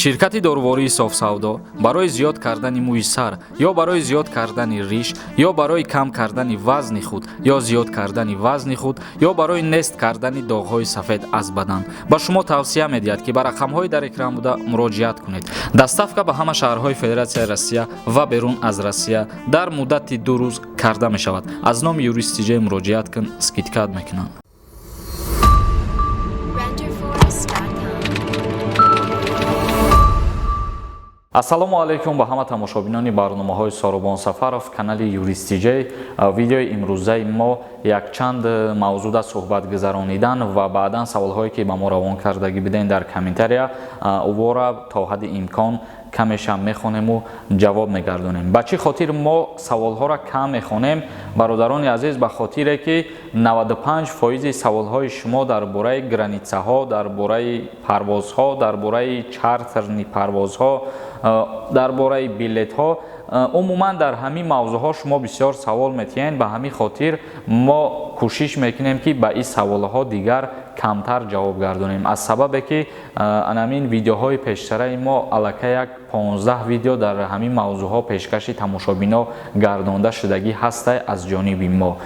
ширкати дорувории софсавдо барои зиёд кардани мӯи сар ё барои зиёд кардани риш ё барои кам кардани вазни худ ё зиёд кардани вазни худ ё барои нест кардани доғҳои сафед аз бадан ба шумо тавсия медиҳад ки ба рақамҳои дар экран буда муроҷиат кунед. Доставка ба ҳама шаҳрҳои Федератсияи Россия ва берун аз Россия дар муддати 2 рӯз карда мешавад. Аз номи юристи ҷей муроҷиат кун, скидкат мекунанд. ассалому алайкум ба ҳама тамошобинони барномаҳои Сорубон Сафаров канали юристи ҷей. Видеои имрӯзаи мо якчанд мавзӯъ суҳбат гузаронидан ва баъдан саволҳое ки ба мо равон кардагӣ биден дар комментария увора то ҳадди имкон камеша мехонему ҷавоб мегардонем. Ба чӣ хотир мо саволҳоро кам мехонем? Бародарони азиз, ба хотире ки 95% саволҳои шумо дар бораи границаҳо, дар бораи парвозҳо, дар бораи чартерни парвозҳо, дар бораи билетҳо, умуман дар ҳамин мавзӯъҳо шумо бисёр савол метиҳед. Ба ҳамин хотир мо кӯшиш мекунем ки ба ин саволҳо дигар камтар ҷавоб гардонем. Аз сабабе ки анамин видеоҳои пештараи мо аллакай як 15 видео дар ҳамин мавзӯъҳо пешкаши тамошобино гардонда шудагӣ ҳастай аз ҷониби мо.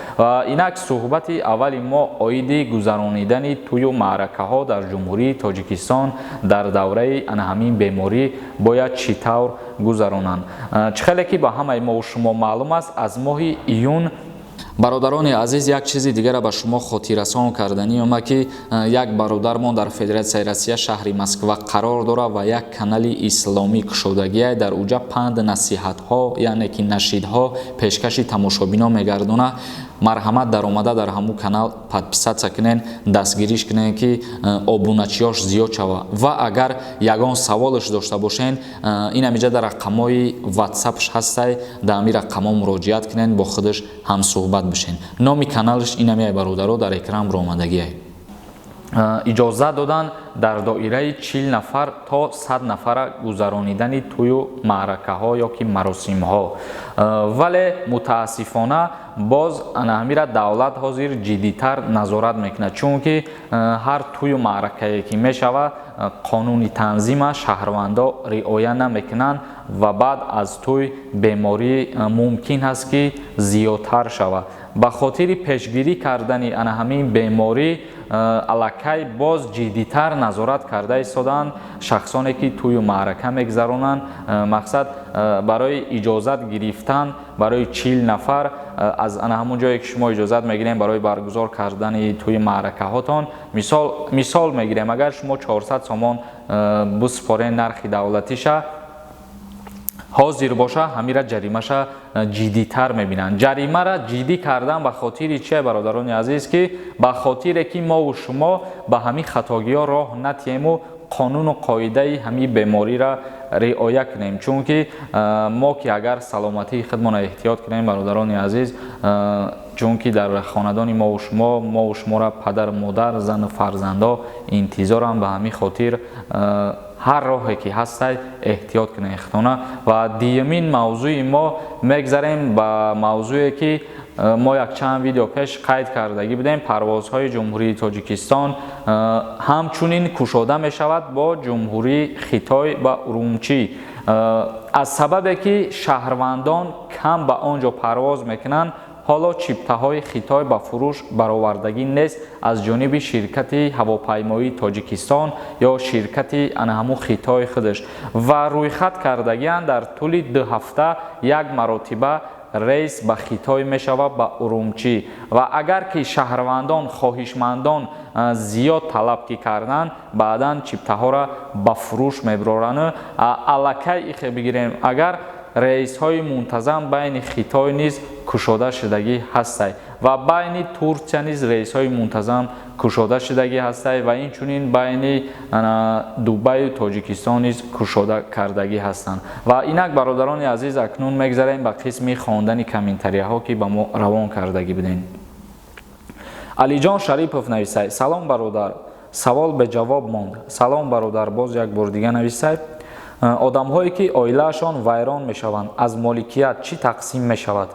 Инак суҳбати аввали мо оиди гузаронидани тӯю маъракаҳо дар ҷумҳурии Тоҷикистон дар давраи ҳамин беморӣ бояд чӣ тавр гузаронанд. Чихеле ки ба ҳамаи мо шумо маълум аст, аз моҳи июн бародарони азиз як чизи дигара ба шумо хотиррасон кардани омад ки як бародармон дар Федератсияи Россия шаҳри Москва қарор дорад ва як канали исломӣ кушодагия дар уҷа панд насиҳатҳо яъне ки нашидҳо пешкаши тамошобино мегардонад. Марҳамат даромада дар ҳамун канал подписатсия кунен, дастгириш кунен ки обуначиёш зиёд шава ва агар ягон саволаш дошта бошен ин ҳамиҷа дар рақамҳои ватсапш ҳастай, дар ҳамин рақамҳо муроҷиат кунен, бо худаш ҳамсуҳбат бишен. Номи каналаш ин ҳамин бародаро дар экран ромадагиай. Иҷоза додан дар доираи 40 нафар то 100 нафара гузаронидани тӯю маъракаҳо ё ки маросимҳо. Вале мутаассифона боз ҳамира давлат ҳозир ҷиддитар назорат мекунад, чунки ҳар тӯю маъракае ки мешавад қонуни танзима шаҳрвандо риоя намекунанд ва баъд аз тӯй беморӣ мумкин аст ки зиёдтар шавад. Ба хотири пешгирӣ кардани ҳамин беморӣ аллакай боз ҷиддитар назорат карда истоданд шахсоне ки тӯю маърака мегузаронанд. Мақсад барои иҷозат гирифтан барои 40 нафар аз ҳамун ҷое ки шумо иҷозат мегирем барои баргузор кардани тӯи маъракаҳотон, мисол мегирем, агар шумо 400 сомон бисупорен нархи давлатиша ҳозир боша, ҳамира ҷаримаша ҷиддитар мебинанд. Ҷаримара ҷиддӣ кардан ба хотири чия, бародарони азиз, ки ба хотире ки мову шумо ба ҳамин хатогиҳо роҳ натиҳему қонуну қоидаи ҳамин беморира риоя кунем. Чунки мо ки агар саломатии худмона эҳтиёт кунем, бародарони азиз, чунки дар хонадони мову шумора падар, модар, зану фарзандо интизоранд. Ба ҳамин хотир ҳар роҳе ки ҳастай эҳтиёт кунем худона. Ва дуюмин мавзӯи мо мегзарем ба мавзӯе ки мо якчанд видео пеш қайд кардагӣ будем. Парвозҳои ҷумҳурии Тоҷикистон ҳамчунин кушода мешавад бо ҷумҳурии Хитой ба Урумчӣ. Аз сабабе ки шаҳрвандон кам ба он ҷо парвоз мекунанд, ҳоло чиптаҳои Хитой ба фурӯш баровардагӣ нест аз ҷониби ширкати ҳавопаймоии Тоҷикистон ё ширкати ҳамун Хитой худаш ва рӯйхат кардагиянд дар тӯли 2 ҳафта як маротиба рейс ба Хитой мешавад ба Урумчӣ. Ва агар ки шаҳрвандон хоҳишмандон зиёд талаб ки карданд, баъдан чиптаҳоро ба фурӯш мебароранд. аллакай ихе бигирем, агар рейсҳои мунтазам байни Хитой низ кушода шудагӣ ҳастай ва байни Турсия низ рейсҳои мунтазам кушода шудагӣ ҳастай ва инчунин байни Дубаю Тоҷикистон низ кушода кардагӣ ҳастанд. Ва инак бародарони азиз, акнун мегзарем ба қисми хондани комментарияҳо ки ба мо равон кардагӣ будем. Алиҷон Шарипов нависай: салом бародар, савол бе ҷавоб монд. Салом бародар, боз як бор дига нависай. одамҳое ки оилаашон вайрон мешаванд, аз моликият чӣ тақсим мешавад?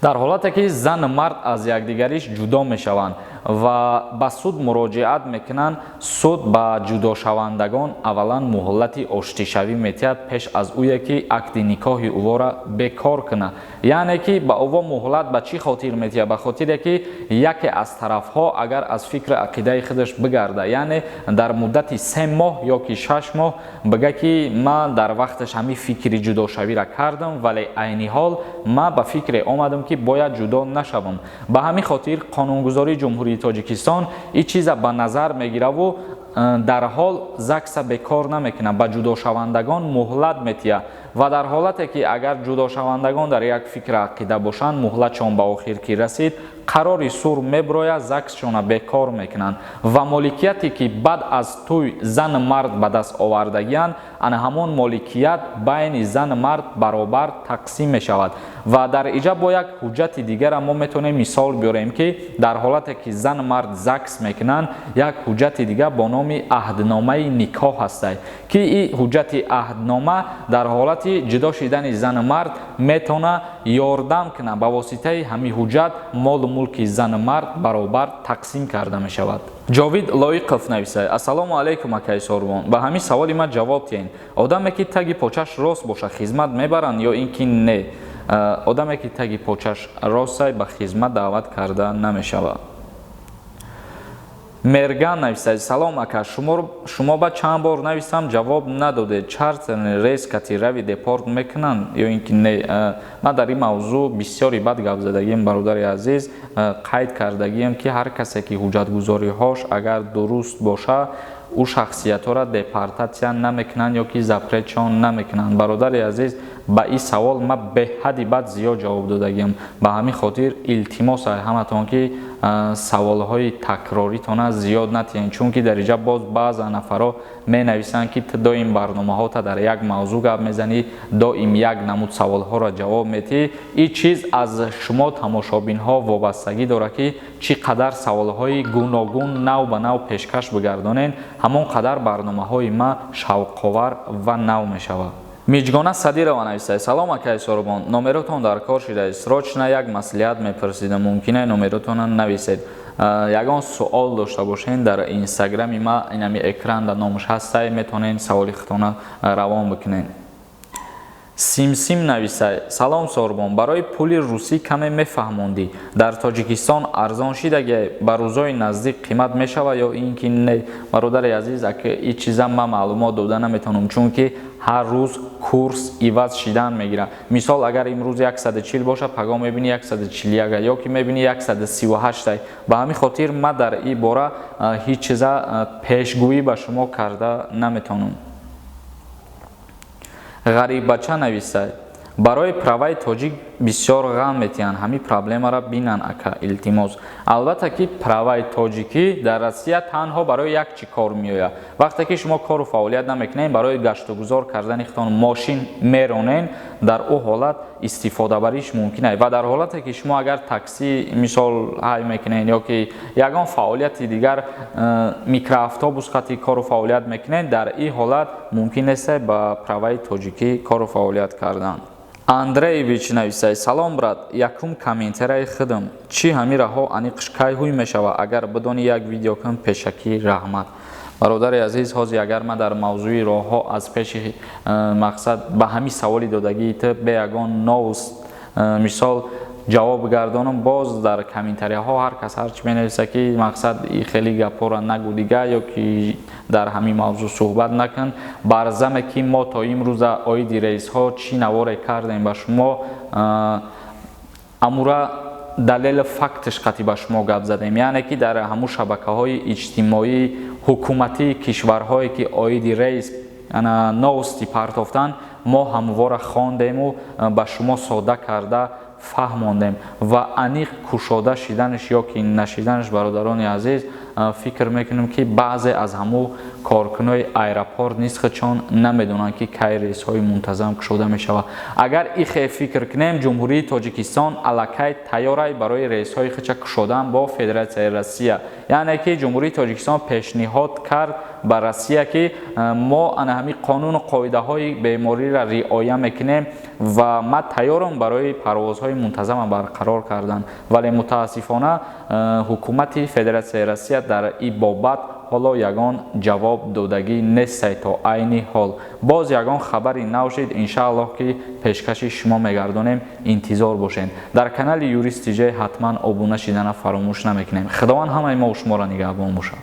дар ҳолате ки зан мард аз якдигариш ҷудо мешаванд ва ба суд муроҷиат мекунанд, суд ба ҷудошавандагон аввалан муҳлати оштишавӣ метиҳад пеш аз ӯе ки акди никоҳи ӯвора бекор кунад. яъне ки ба ӯво муҳлат ба чӣ хотир метиҳад? Ба хотире ки яке аз тарафҳо агар аз фикри ақидаи худаш бигарда, яъне дар муддати 3 моҳ ё ки 6 моҳ бигӯяд ки ман дар вақташ ҳамин фикри ҷудошавиро кардам, вале айни ҳол ман ба фикре омадам ки бояд ҷудо нашавам. ба ҳамин хотир қонунгузории ҷумҳурии Тоҷикистон ин чиза ба назар мегираву дар ҳол ЗАГСа бекор намекунад, ба ҷудошавандагон муҳлат метиҳад ва дар ҳолате ки агар ҷудошавандагон дар як фикри ақида бошанд, муҳлатшон ба охир ки расид, қарори сур меброяд, ЗАГСшона бекор мекунанд ва моликияте ки баъд аз тӯй зан мард ба даст овардагиянд, ана ҳамон моликият байни зан мард баробар тақсим мешавад. ва дар иҷа бо як ҳуҷҷати дигара мо метавонем мисол биёрем ки дар ҳолате ки зан мард ЗАГС мекунанд, як ҳуҷҷати дигар бо номи аҳдномаи никоҳ ҳастад ки ин ҳуҷҷати аҳднома дар ҳолати ҷудо шудани зан мард метавонад ёрдам кунад, ба воситаи ҳамин ҳуҷҷат молу мулки зан мард баробар тақсим карда мешавад. ҷовид лоиқов нависад: ассалому алайкум акаи Сорбон, ба ҳамин саволи ман ҷавоб диҳед. одаме ки таги почаш рост боша хизмат мебаранд ё ин ки не? одаме ки таги почаш ростсай ба хизмат даъват карда намешавад. Мерган нависад: салом ака, шумо ба чанд бор нависам ҷавоб надодед, чартен рескати рави депорт мекунанд ё ин ки не? ман дар ин мавзӯъ бисёри бад гап задагием, бародари азиз, қайд кардагием ки ҳар касе ки ҳуҷҷатгузориҳош агар дуруст боша, ӯ шахсиятҳоро депортатсия намекунанд ё ки запретшон намекунанд. бародари азиз, ба ин савол ман беҳади бад зиёд ҷавоб додагием. ба ҳамин хотир илтимос ай ҳаматон ки саволҳои такроритона зиёд натиҳед, чунки дар иҷа боз баъза нафаро менависанд ки ту доим барномаҳота дар як мавзӯъ гап мезанӣ, доим як намуд саволҳоро ҷавоб медиҳӣ. ин чиз аз шумо тамошобинҳо вобастагӣ дорад ки чӣ қадар саволҳои гуногун нав ба нав пешкаш бигардонед, ҳамон қадар барномаҳои ман шавқовар ва нав мешавад. Миҷгона Садирова нависад: салом акаи Сорбон, номеротон дар кор шудааст, срочна як маслиҳат мепурсидам, мумкина номеротонро нависед. ягон суол дошта бошед дар инстаграми ман, инами экран номуш ҳастад, метавонед саволи худтона равон бикунед. Симсим нависад: салом Сорбон, барои пули русӣ каме мефаҳмондӣ, дар Тоҷикистон арзон шидаги ба рӯзои наздик қимат мешавад ё ин ки не? бародари азиз, ин чиза ман маълумот дода наметавонам, чунки ҳар рӯз курс иваз шидан мегирад. мисол агар имрӯз 140 боша, пагон мебини 141 ё ки мебини 138. ба ҳамин хотир ман дар ин бора ҳеҷ чиза пешгӯӣ ба шумо карда наметавонам. Ғариббача нависад: барои праваи тоҷик бисёр ғам метиҳанд, ҳамин проблемаро бинанд ака, илтимос. албатта ки праваи тоҷикӣ дар Россия танҳо барои як чӣ кор меояд. вақте ки шумо кору фаъолият намекунед, барои гаштугузор кардани худтон мошин меронед, дар ӯ ҳолат истифодабариш мумкин аст. ва дар ҳолате ки шумо агар такси мисол ҳай мекунед ё ки ягон фаъолияти дигар, микроавтобус хати кору фаъолият мекунед, дар ин ҳолат мумкин нест ба праваи тоҷикӣ кору фаъолият кардан. Андреевич нависад: салом брат, якум комментараи худам, чӣ ҳамин раҳо аниқш кай ҳуй мешавад, агар бидони як видеокам пешакӣ раҳмат. бародари азиз, ҳозир агар ман дар мавзӯи роҳҳо аз пеши мақсад ба ҳамин саволи додагии ту бе ягон новус мисол ҷавоб гардонам, боз дар комментарияҳо ҳар кас ҳарчи менависад ки мақсад хеле гапҳоро нагӯ дига ё ки дар ҳамин мавзӯъ суҳбат накун. барзаме ки мо то имрӯза оиди раисҳо чӣ наворе кардем ба шумо, амура далели фактиш қати ба шумо гап задем, яъне ки дар ҳамун шабакаҳои иҷтимоии ҳукуматии кишварҳое ки оиди раис новости партофтанд, мо ҳамвора хондему ба шумо сода карда фаҳмондем ва аниқ кушода шиданаш ё ки нашиданаш, бародарони азиз, фикр мекунем ки баъзе аз ҳамун коркунои аэропорт низ чун намедонанд ки кай рейсҳои мунтазам кушода мешавад. Агар ихе фикр кунем, ҷумҳурии Тоҷикистон аллакай тайёрай барои рейсҳои хича кушодан бо Федератсияи Россия. Яъне ки ҷумҳурии Тоҷикистон пешниҳод кард ба Россия ки мо ана ҳамин қонуну қоидаҳои бемориро риоя мекунем ва ма тайёрам барои парвозҳои мунтазама барқарор кардан. Вале мутаассифона ҳукумати Федератсияи Россия дар ин бобат ҳоло ягон ҷавоб додагӣ нестай то айни ҳол. Боз ягон хабари нав шид, иншааллоҳ ки пешкаши шумо мегардонем, интизор бошед. Дар канали Юрист TJ ҳатман обуна шидана фаромӯш намекунем. Худованд ҳамаи мо шуморо нигаҳбон бошад.